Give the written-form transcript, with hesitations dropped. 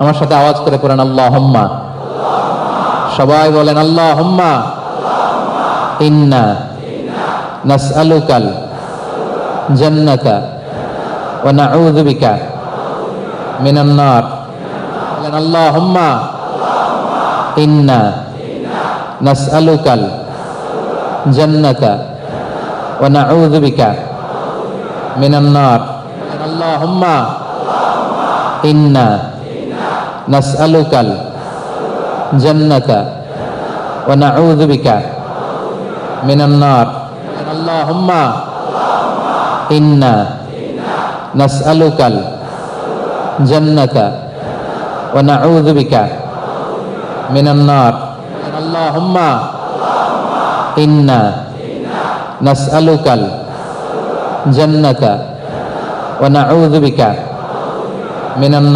আমার সাথে আওয়াজ করে পড়েন আল্লাহুম্মা। সবাই বলেন আল্লাহুম্মা ইন্না নাসআলুকাল জান্নাতা ওয়া নাউযু বিকা মিনান নার। বলেন আল্লাহুম্মা ইন্না নাসআলুকাল জান্নাতা ওয়া নাউযু বিকা মিনান নার। আল্লাহুম্মা ইন্না নাসআলুকাল জান্নাতা ওয়া নাউযু বিকা মিনান নার। আল্লাহুম্মা ইন্না নাসআলুকাল জান্নাতা ওয়া নাউযু বিকা মিনান নার। আল্লাহুম্মা ইন্না নাসআলুকাল জান্নাতা ওয়া নাউযু বিকা মিনান নার।